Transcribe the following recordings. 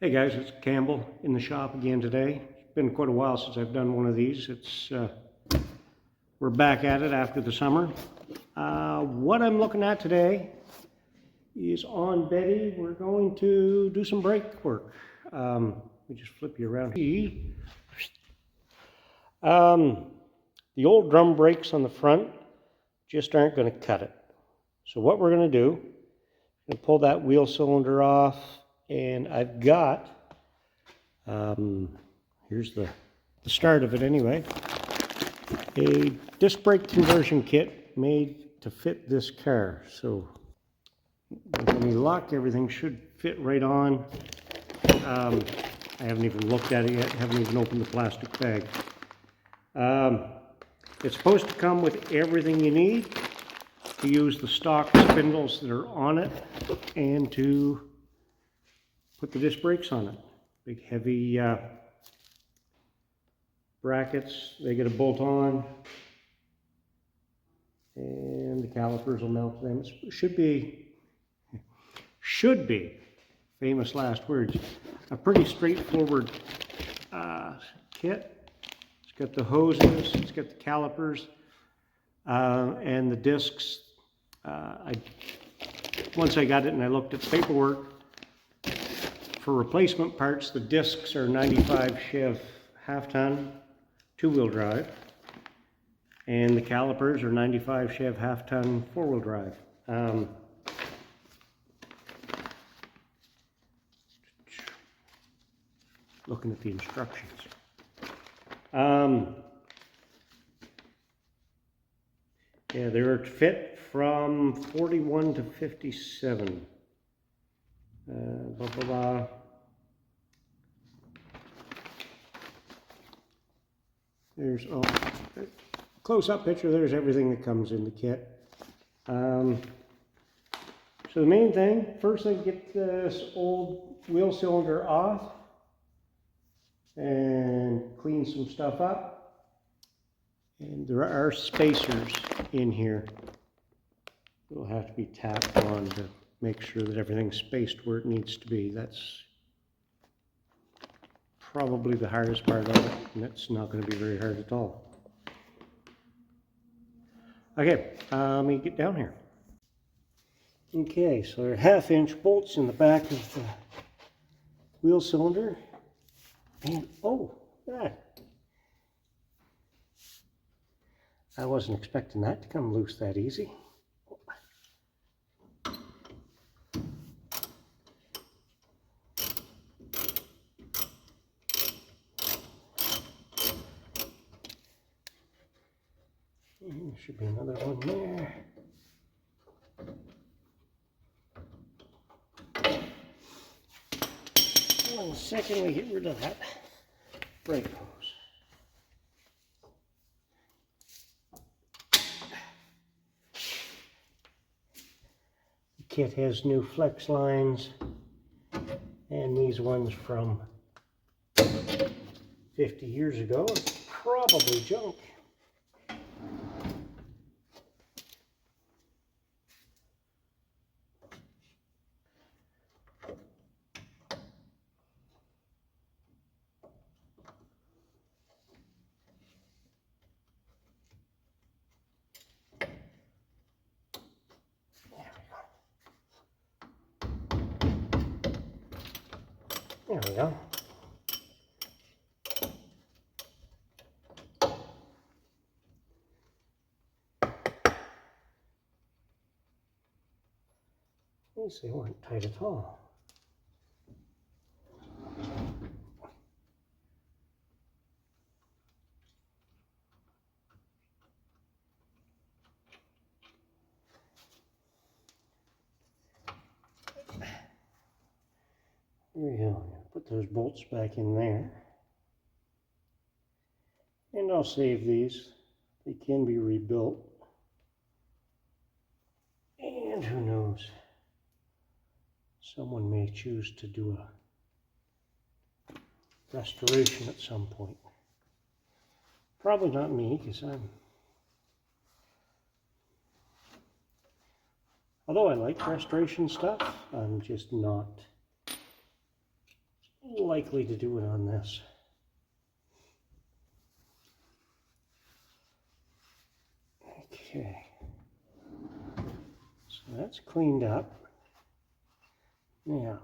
Hey guys, it's Campbell in the shop again today. It's been quite a while since I've done one of these. We're back at it after the summer. What I'm looking at today is on Betty. We're going to do some brake work. Let me just flip you around. The old drum brakes on the front just aren't going to cut it. So what we're going to do, I'm going to pull that wheel cylinder off, and I've got, here's the start of it anyway, a disc brake conversion kit made to fit this car. So when you lock, everything should fit right on. I haven't even looked at it yet, haven't even opened the plastic bag. It's supposed to come with everything you need to use the stock spindles that are on it and to put the disc brakes on it. Big heavy brackets, they get a bolt on, and the calipers will mount to them. It should be, famous last words, a pretty straightforward kit. It's got the hoses, it's got the calipers, and the discs. Once I got it and I looked at the paperwork, for replacement parts, the discs are 95 Chev half-ton, two-wheel drive, and the calipers are 95 Chev half-ton, four-wheel drive. Looking at the instructions. Yeah, they were fit from 41 to 57. Blah, blah, blah. There's close-up picture. There's everything that comes in the kit. So the main thing, first I get this old wheel cylinder off and clean some stuff up. And there are spacers in here. It'll have to be tapped on to make sure that everything's spaced where it needs to be. That's probably the hardest part of it, and that's not going to be very hard at all. Okay, let me get down here. Okay, so there are 1/2-inch bolts in the back of the wheel cylinder. And oh, look at that. I wasn't expecting that to come loose that easy. There should be another one there. One second, we get rid of that brake hose. The kit has new flex lines, and these ones from 50 years ago are probably junk. There we go. These they weren't tight at all. There we go. Put those bolts back in there. And I'll save these. They can be rebuilt. And who knows? Someone may choose to do a restoration at some point. Probably not me, because although I like restoration stuff, I'm just not likely to do it on this. Okay, so that's cleaned up. Now,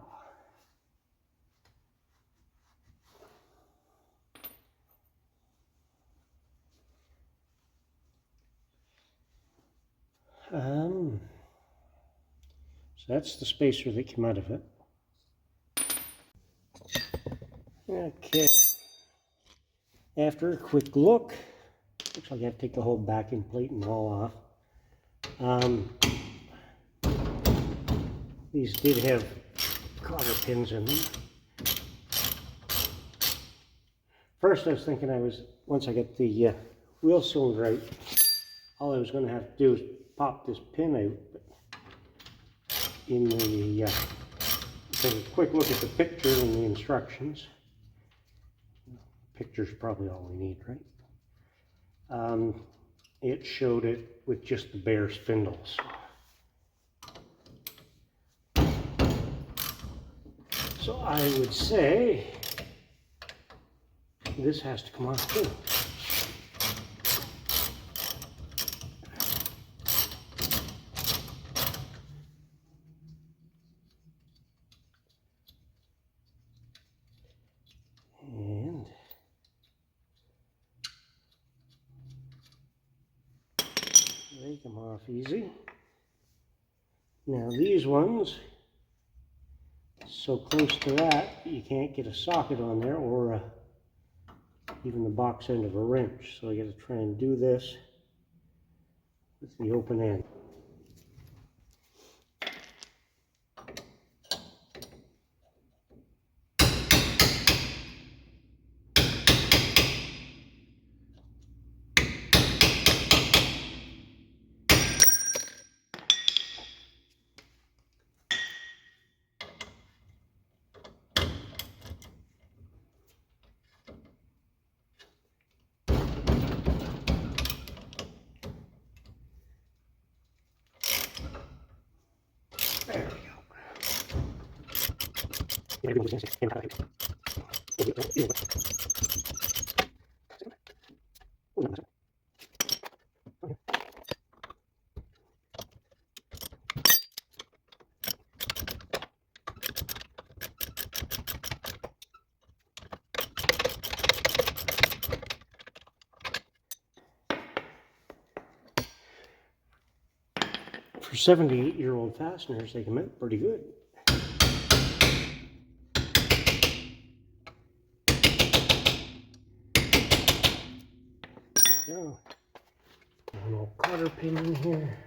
so that's the spacer that came out of it. Okay, after a quick look, looks like I have to take the whole backing plate and all off. These did have cotter pins in them. First I was thinking once I get the wheel cylinder out, all I was going to have to do is pop this pin out. But in the, take a quick look at the picture and the instructions. Picture's probably all we need, right? It showed it with just the bare spindles. So I would say this has to come off too. And they come off easy. Now these ones, so close to that you can't get a socket on there or even the box end of a wrench. So I got to try and do this with the open end. There we go. For 78-year-old fasteners, they come out pretty good. Go. A little cotter pin in here.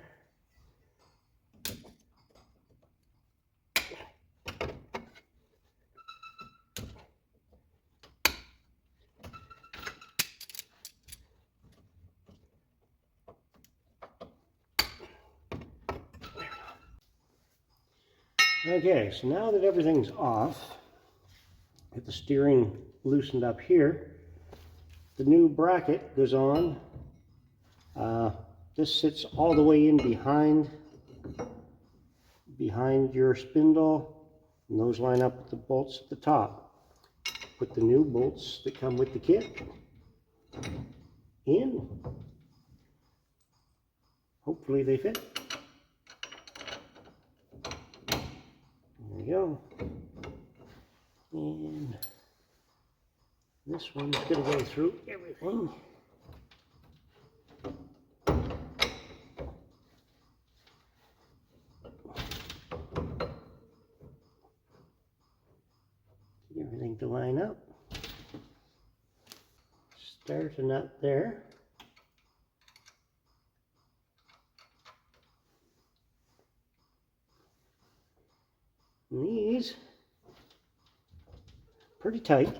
Okay, so now that everything's off, get the steering loosened up here, the new bracket goes on. This sits all the way in behind your spindle, and those line up with the bolts at the top. Put the new bolts that come with the kit in. Hopefully they fit. There we go. And this one's going to go through everything. Get everything to line up. Start a nut there. And these pretty tight.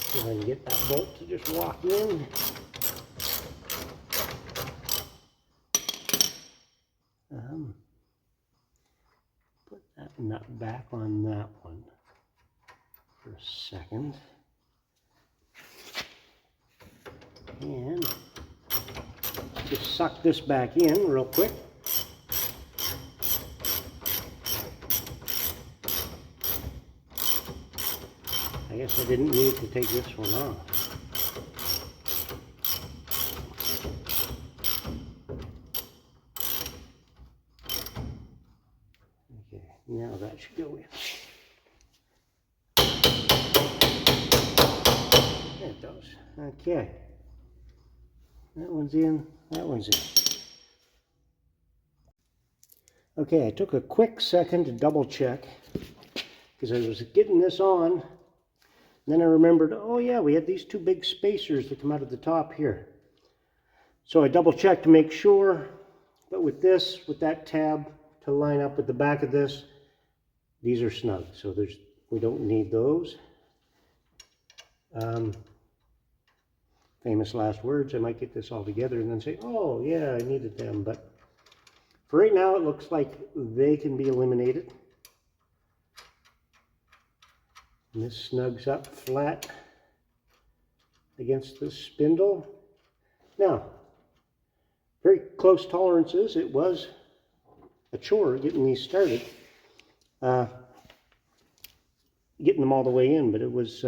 See if I can get that bolt to just walk in. Put that nut back on that one for a second. And Just suck this back in real quick. I guess I didn't need to take this one off. Okay, now that should go in. There it does. Okay. That one's in, that one's in. Okay, I took a quick second to double check because I was getting this on. And then I remembered, oh yeah, we had these two big spacers that come out of the top here. So I double checked to make sure, but with this, with that tab to line up with the back of this, these are snug. So we don't need those. Famous last words, I might get this all together and then say, oh yeah, I needed them. But for right now, it looks like they can be eliminated. And this snugs up flat against this spindle. Now, very close tolerances. It was a chore getting these started. Getting them all the way in, but it was,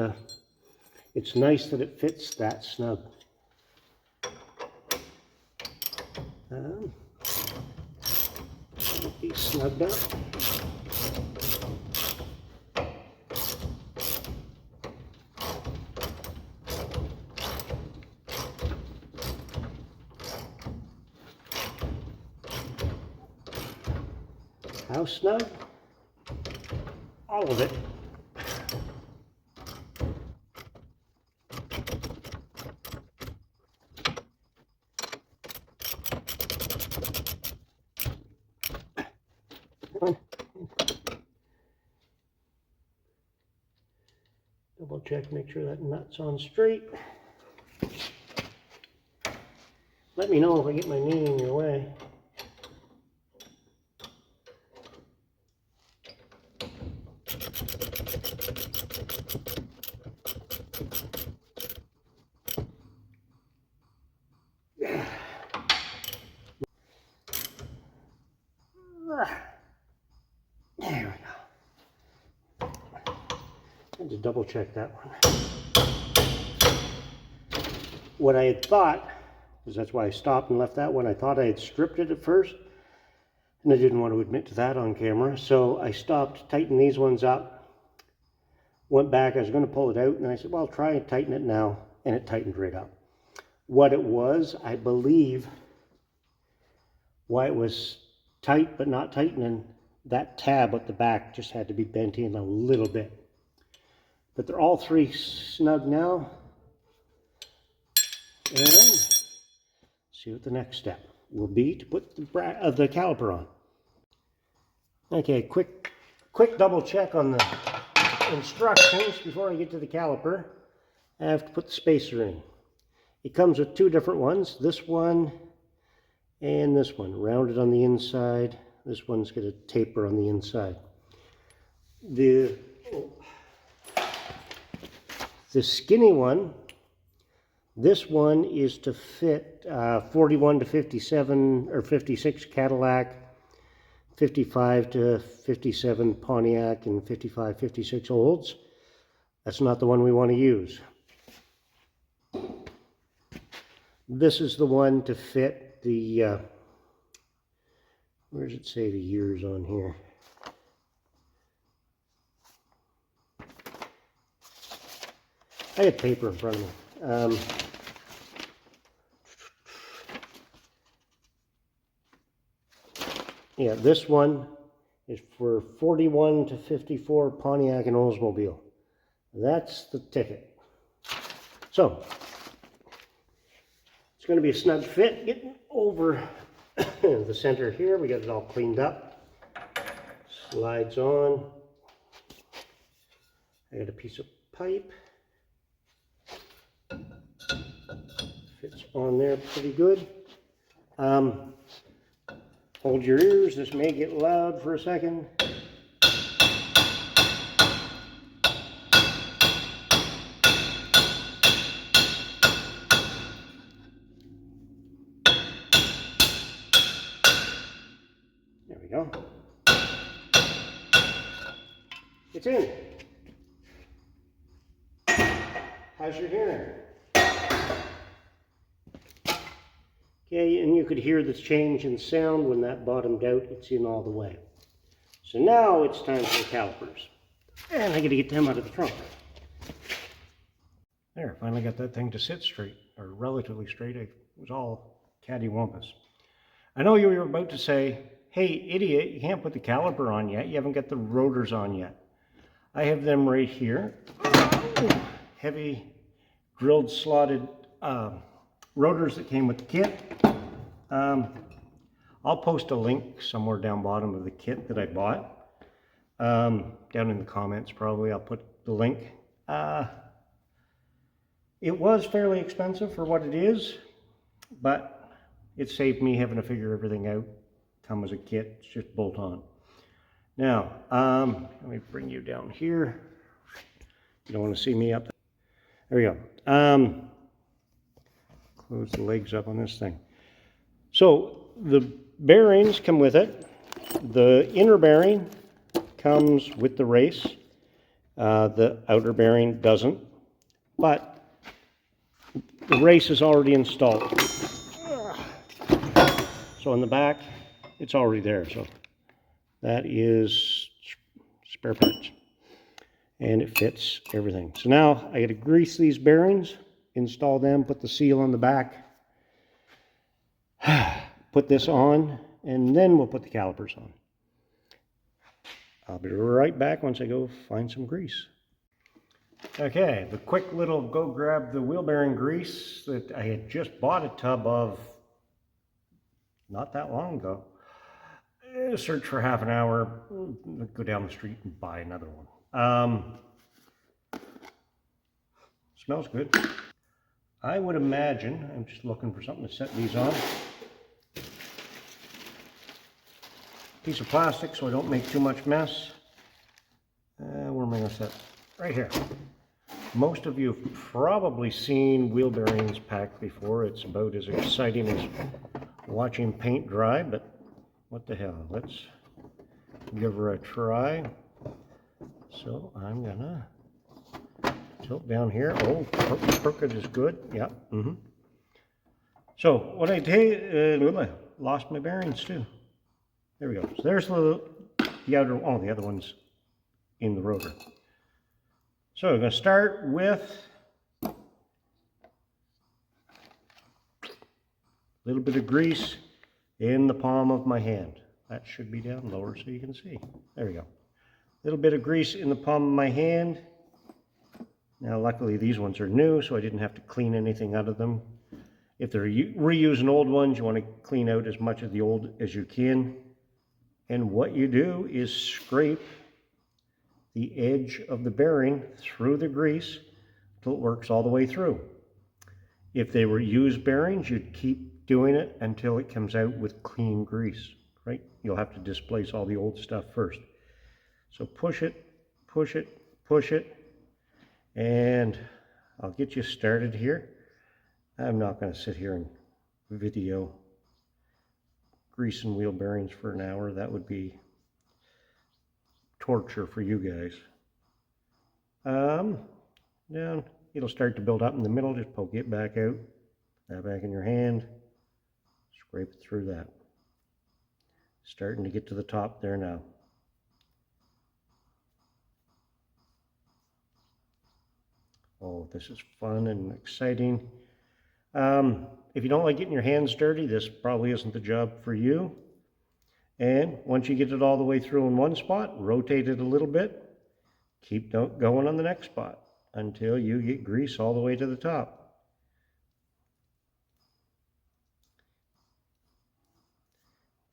it's nice that it fits that snug. Get these snugged up. How snug? All of it. Double check, make sure that nut's on straight. Let me know if I get my knee in your way. There we go. I had to double check that one. What I had thought, because that's why I stopped and left that one, I thought I had stripped it at first, and I didn't want to admit to that on camera, so I stopped, tightened these ones up, went back, I was going to pull it out, and I said, well, I'll try and tighten it now, and it tightened right up. What it was, I believe, why it was tight but not tightening, that tab at the back just had to be bent in a little bit. But they're all three snug now. And see what the next step will be to put the caliper on. Okay, quick double check on the instructions before I get to the caliper. I have to put the spacer in. It comes with two different ones, this one and this one, rounded on the inside. This one's got a taper on the inside. The skinny one, this one is to fit 41 to 57 or 56 Cadillac, 55 to 57 Pontiac, and 55, 56 Olds. That's not the one we want to use. This is the one to fit the, where does it say the years on here? I had paper in front of me. Yeah, this one is for 41 to 54 Pontiac and Oldsmobile. That's the ticket. So, it's going to be a snug fit. Getting over the center here, we got it all cleaned up. Slides on. I got a piece of pipe. Fits on there pretty good. Hold your ears, this may get loud for a second. go. It's in. How's your hearing? Okay, and you could hear the change in sound when that bottomed out. It's in all the way. So now it's time for the calipers. And I gotta get them out of the trunk. There, finally got that thing to sit straight, or relatively straight. It was all cattywampus. I know you were about to say, hey, idiot, you can't put the caliper on yet. You haven't got the rotors on yet. I have them right here. Heavy drilled slotted rotors that came with the kit. I'll post a link somewhere down bottom of the kit that I bought. Down in the comments probably, I'll put the link. It was fairly expensive for what it is, but it saved me having to figure everything out. Come as a kit, it's just bolt on. Now, let me bring you down here. You don't want to see me up there. There we go. Close the legs up on this thing. So the bearings come with it. The inner bearing comes with the race. The outer bearing doesn't, but the race is already installed. So in the back, it's already there. So that is spare parts. And it fits everything. So now I got to grease these bearings, install them, put the seal on the back, put this on, and then we'll put the calipers on. I'll be right back once I go find some grease. Okay, the quick little go grab the wheel bearing grease that I had just bought a tub of not that long ago. Search for half an hour, go down the street and buy another one. Smells good. I would imagine, I'm just looking for something to set these on. Piece of plastic so I don't make too much mess. Where am I going to set? Right here. Most of you have probably seen wheel bearings packed before. It's about as exciting as watching paint dry, but what the hell. Let's give her a try. So I'm going to tilt down here. Oh, crooked is good. Yeah. So what I did, lost my bearings too. There we go. So there's the outer, oh, the other one's in the rotor. So I'm going to start with a little bit of grease in the palm of my hand. That should be down lower so you can see. There we go. A little bit of grease in the palm of my hand. Now luckily these ones are new, so I didn't have to clean anything out of them. If they're reusing old ones, you want to clean out as much of the old as you can. And what you do is scrape the edge of the bearing through the grease until it works all the way through. If they were used bearings, you'd keep doing it until it comes out with clean grease, right? You'll have to displace all the old stuff first. So push it, push it, push it, and I'll get you started here. I'm not going to sit here and video greasing wheel bearings for an hour. That would be torture for you guys. Then it'll start to build up in the middle. Just poke it back out, that back in your hand, scrape it through that. Starting to get to the top there now. Oh, this is fun and exciting. If you don't like getting your hands dirty, this probably isn't the job for you. And once you get it all the way through in one spot, rotate it a little bit, keep going on the next spot until you get grease all the way to the top.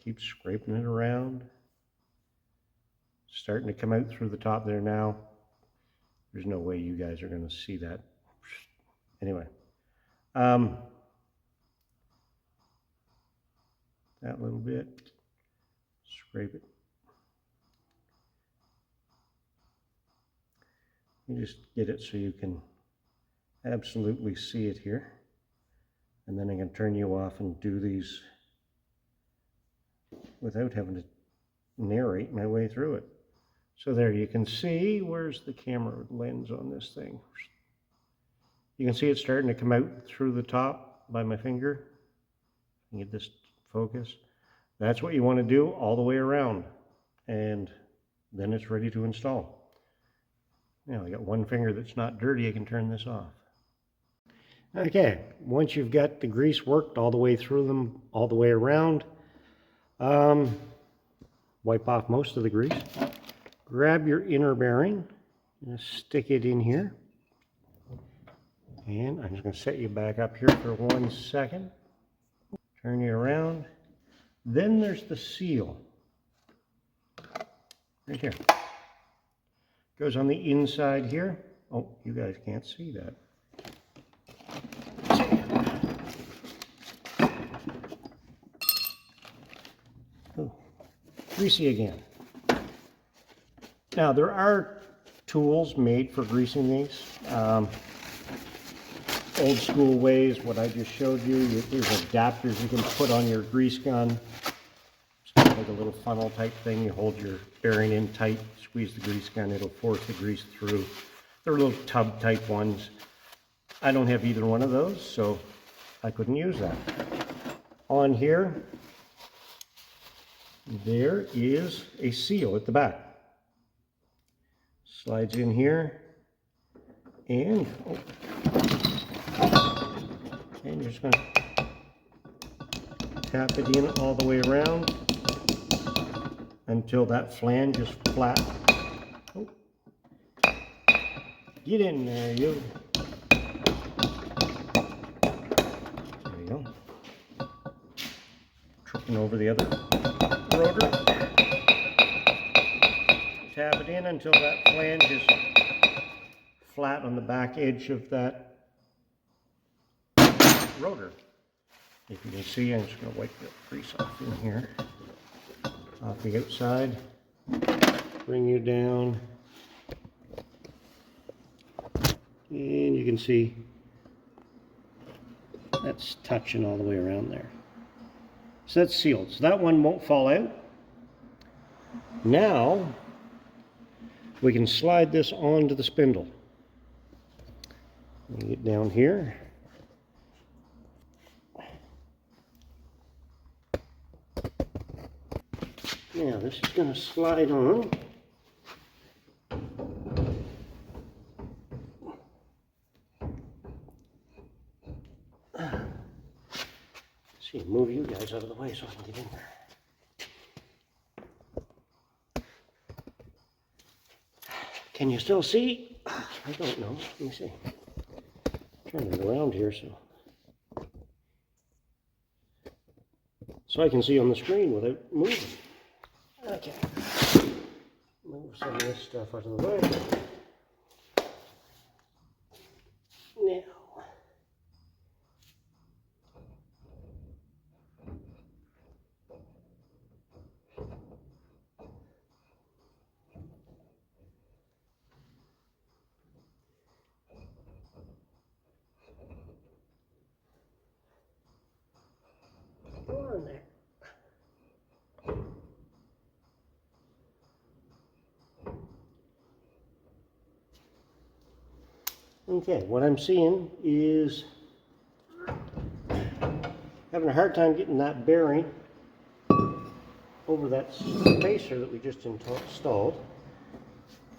Keep scraping it around. Starting to come out through the top there now. There's no way you guys are going to see that. Anyway. That little bit. Scrape it. You just get it so you can absolutely see it here. And then I can turn you off and do these without having to narrate my way through it. So there you can see, where's the camera lens on this thing? You can see it's starting to come out through the top by my finger. Get this focus. That's what you want to do all the way around, and then it's ready to install. Now I got one finger that's not dirty, I can turn this off. Okay, once you've got the grease worked all the way through them, all the way around, wipe off most of the grease. Grab your inner bearing and stick it in here. And I'm just going to set you back up here for 1 second. Turn you around. Then there's the seal. Right here. Goes on the inside here. Oh, you guys can't see that. Oh, greasy again. Now there are tools made for greasing these. Old school ways, what I just showed you, there's adapters you can put on your grease gun. It's kind of like a little funnel type thing. You hold your bearing in tight, squeeze the grease gun, it'll force the grease through. They're little tub type ones. I don't have either one of those, so I couldn't use that. On here, there is a seal at the back. Slides in here, and and you're just going to tap it in all the way around until that flange is flat. Oh. Get in there, you. There you go. Tripping over the other rotor. Tap it in until that flange is flat on the back edge of that rotor. If you can see, I'm just going to wipe the grease off in here. Off the outside. Bring you down. And you can see that's touching all the way around there. So that's sealed. So that one won't fall out. Now we can slide this onto the spindle. Let me get down here. Now this is going to slide on. See, move you guys out of the way so I can get in there. Can you still see? I don't know. Let me see. Turn it around here so I can see on the screen without moving. Okay. Move some of this stuff out of the way. Now. Go on there. Okay, what I'm seeing is having a hard time getting that bearing over that spacer that we just installed.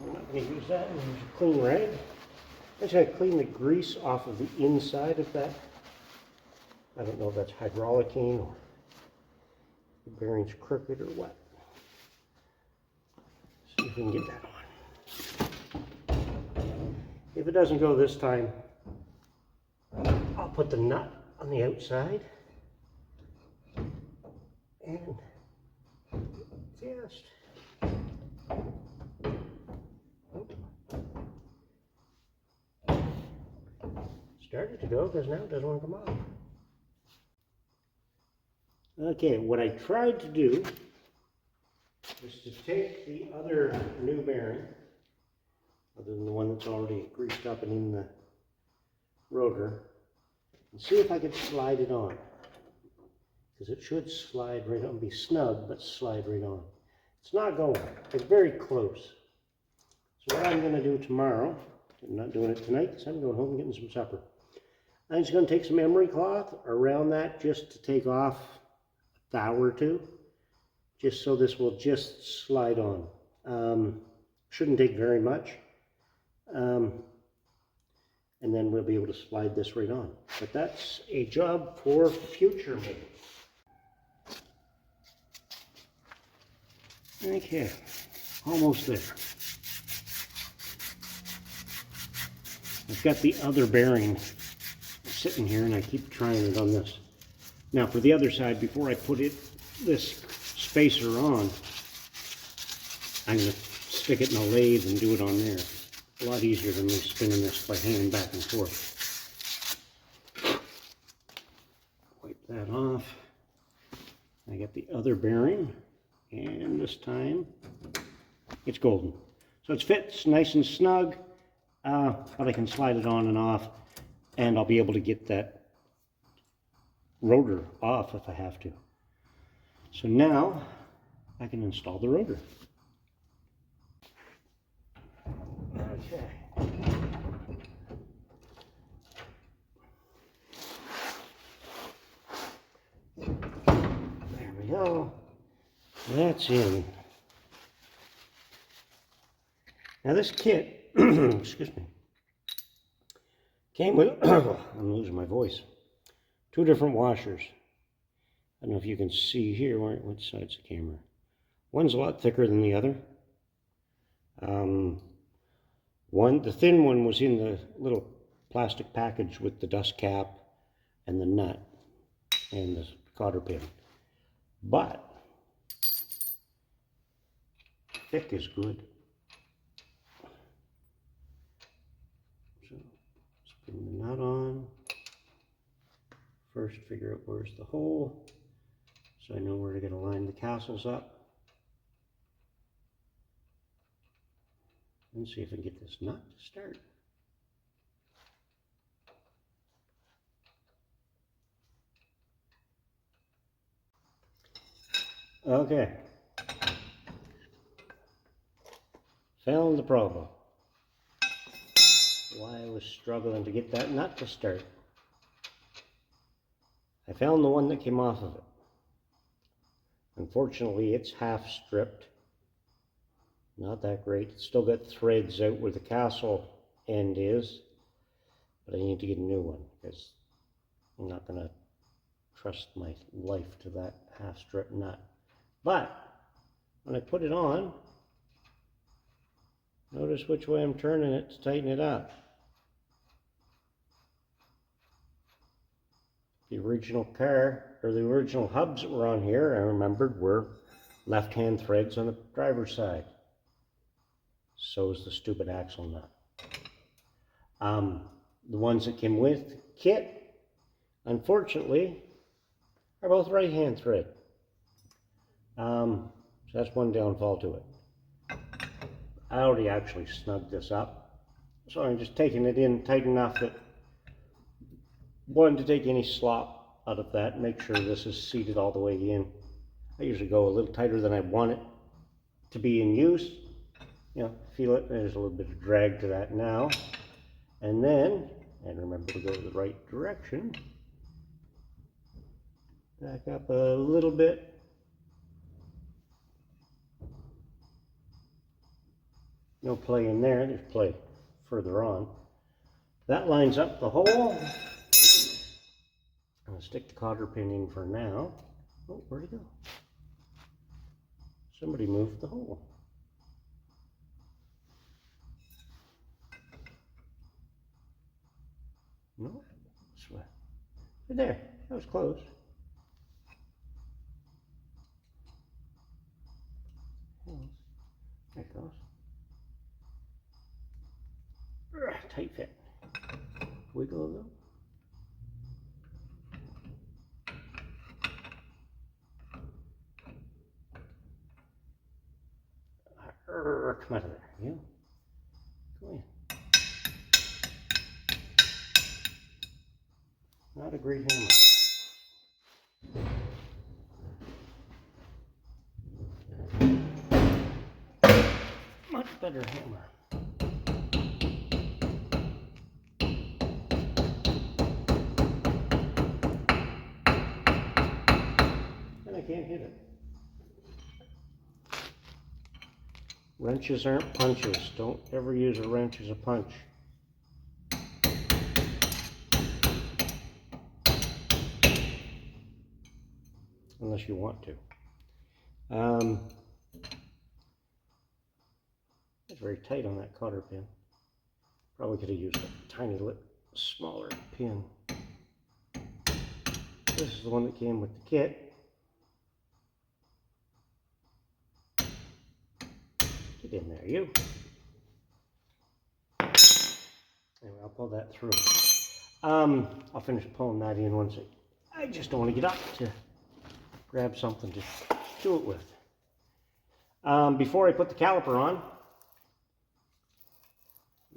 I'm not going to use that. I'm going to use a clean rag. I'm just going to clean the grease off of the inside of that. I don't know if that's hydraulicine or the bearing's crooked or what. See if we can get that on. If it doesn't go this time, I'll put the nut on the outside and just started to go because now it doesn't want to come off. Okay, what I tried to do is to take the other new bearing, other than the one that's already greased up and in the rotor, and see if I could slide it on. Because it should slide right on, be snug, but slide right on. It's not going. It's very close. So what I'm going to do tomorrow, I'm not doing it tonight because I'm going home and getting some supper. I'm just going to take some emery cloth around that just to take off a thou or two, just so this will just slide on. Shouldn't take very much. And then we'll be able to slide this right on. But that's a job for future me. Okay, almost there. I've got the other bearing sitting here and I keep trying it on this. Now for the other side, before I put this spacer on, I'm going to stick it in a lathe and do it on there. A lot easier than me spinning this by hand back and forth. Wipe that off. I got the other bearing, and this time it's golden. So it fits nice and snug, but I can slide it on and off, and I'll be able to get that rotor off if I have to. So now I can install the rotor. Okay. There we go. That's in. Now this kit, excuse me, came with, I'm losing my voice, 2 different washers. I don't know if you can see here, which side's the camera. One's a lot thicker than the other. The thin one was in the little plastic package with the dust cap and the nut and the cotter pin. But thick is good. So let's put the nut on. First figure out where's the hole so I know where to get to line the castles up. And see if I can get this nut to start. Okay. Found the problem. Why I was struggling to get that nut to start. I found the one that came off of it. Unfortunately, it's half stripped. Not that great. It's still got threads out where the castle end is, but I need to get a new one because I'm not going to trust my life to that half-strip nut. But when I put it on, notice which way I'm turning it to tighten it up. The original car, or the original hubs that were on here, I remembered were left-hand threads on the driver's side. So is the stupid axle nut. The ones that came with kit, unfortunately, are both right-hand thread. So that's one downfall to it. I already actually snugged this up, so I'm just taking it in tight enough that one, to take any slop out of that, make sure this is seated all the way in. I usually go a little tighter than I want it to be in use. You know, feel it, there's a little bit of drag to that now. And then, and remember to go the right direction, back up a little bit. No play in there, there's play further on. That lines up the hole. I'm going to stick the cotter pin in for now. Oh, where'd it go? Somebody moved the hole. No, this way. Right there, that was close. There it goes. Tight fit. Wiggle a little. Come out of there, yeah. Go in. Not a great hammer. better hammer. And I can't hit it. Wrenches aren't punches. Don't ever use a wrench as a punch. Unless you want to. It's very tight on that cotter pin. Probably could have used a tiny little smaller pin. This is the one that came with the kit. Get in there, you. Anyway, I'll pull that through. I'll finish pulling that in once I just don't want to get up to grab something to do it with. Before I put the caliper on,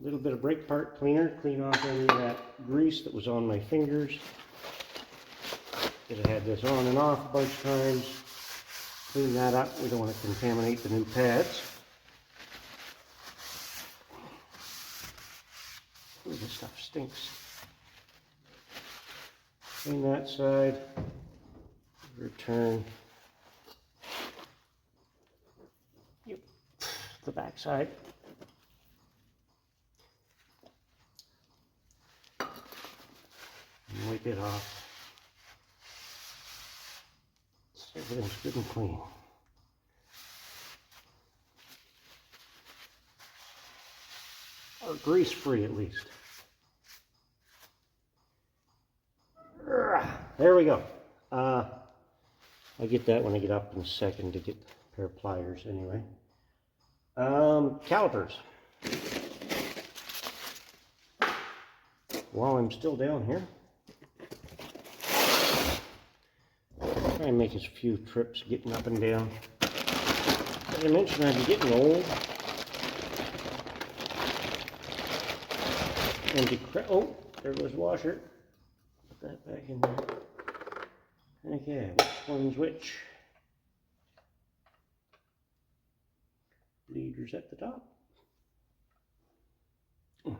a little bit of brake part cleaner, clean off any of that grease that was on my fingers. Because I had this on and off a bunch of times. Clean that up. We don't want to contaminate the new pads. Ooh, this stuff stinks. Clean that side. Return the back side. And wipe it off. So everything's good and clean. Or grease free at least. There we go. I'll get that when I get up in a second to get a pair of pliers anyway. Calipers. While I'm still down here, try and make as few trips getting up and down. As I mentioned, I'm getting old. And oh, there goes the washer. Put that back in there. Okay, which one's which? Bleeders at the top. And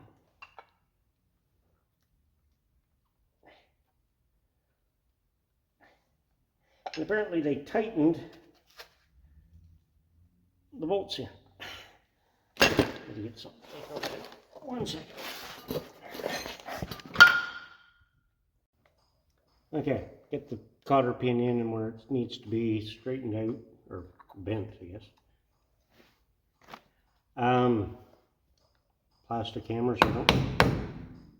apparently they tightened the bolts in. Let me get something. One second. Okay, get the cotter pin in and where it needs to be straightened out, or bent, I guess. Plastic hammer so I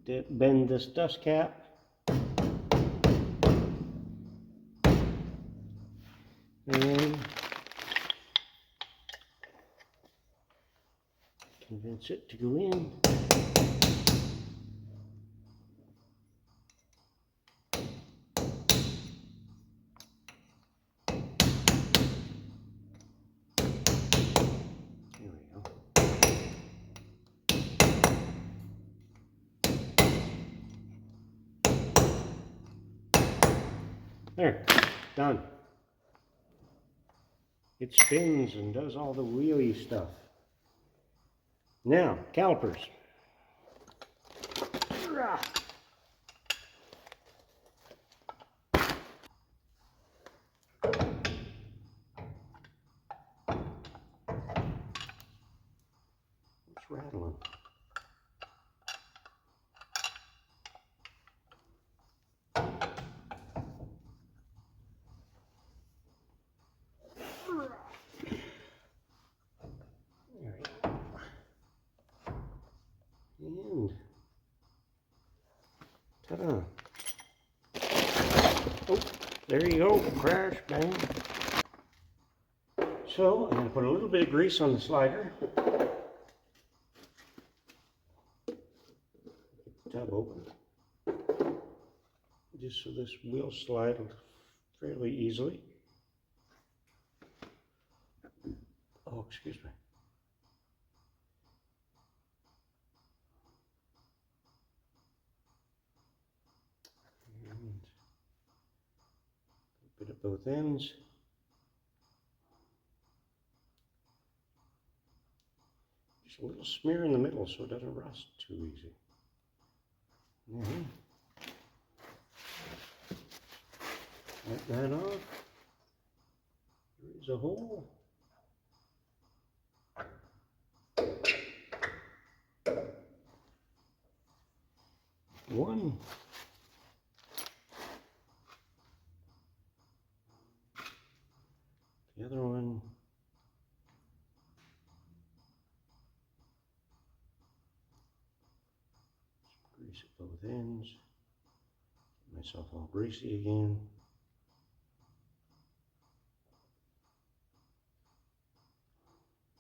don't bend this dust cap. And convince it to go in. There, done. It spins and does all the wheelie stuff. Now, calipers. It's rattling. And ta-da. Oh, there you go, crash, bang. So I'm going to put a little bit of grease on the slider. Get the tab open. Just so this will slide fairly easily. Oh, excuse me. And a bit at both ends. Just a little smear in the middle so it doesn't rust too easy. Wipe that off. There is a hole. One. The other one. Grease at both ends. Get myself all greasy again.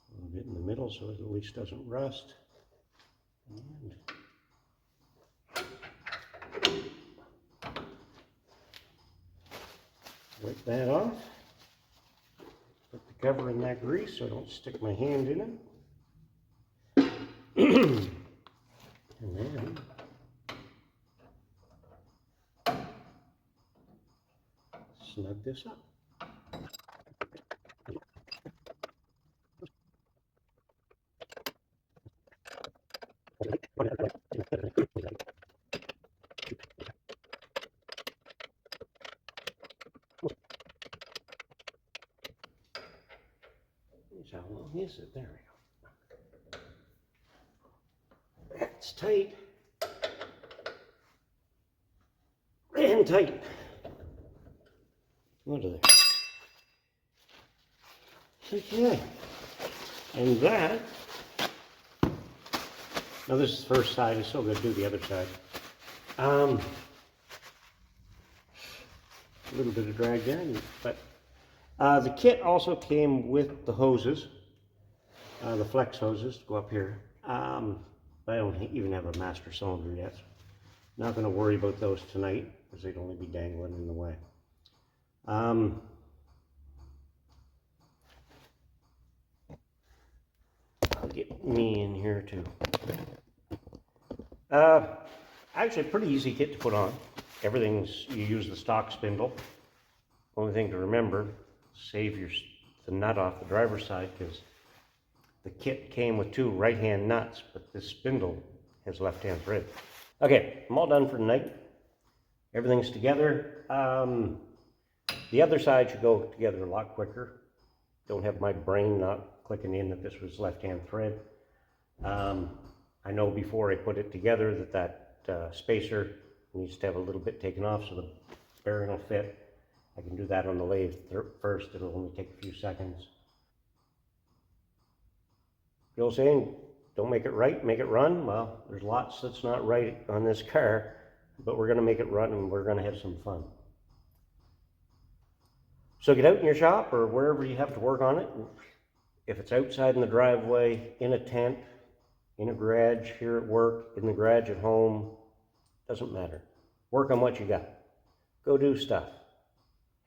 A little bit in the middle so it at least doesn't rust. And wipe that off. Put the cover in that grease so I don't stick my hand in it. And then snug this up. How long is it? There we go. That's tight. And tight. Look at that. Okay. And that, now this is the first side, I still got to do the other side. A little bit of drag there, but the kit also came with the hoses, the flex hoses to go up here. I don't even have a master cylinder yet. Not going to worry about those tonight because they'd only be dangling in the way. I'll get me in here too. Actually, a pretty easy kit to put on. Everything's, you use the stock spindle. Only thing to remember, save the nut off the driver's side because the kit came with two right-hand nuts, but this spindle has left-hand thread. Okay, I'm all done for tonight. Everything's together. The other side should go together a lot quicker. Don't have my brain not clicking in that this was left-hand thread. I know before I put it together that spacer needs to have a little bit taken off so the bearing will fit. I can do that on the lathe first. It'll only take a few seconds. The old saying, don't make it right, make it run. Well, there's lots that's not right on this car, but we're going to make it run and we're going to have some fun. So get out in your shop or wherever you have to work on it. If it's outside in the driveway, in a tent, in a garage, here at work, in the garage at home, doesn't matter. Work on what you got. Go do stuff.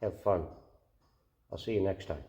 Have fun. I'll see you next time.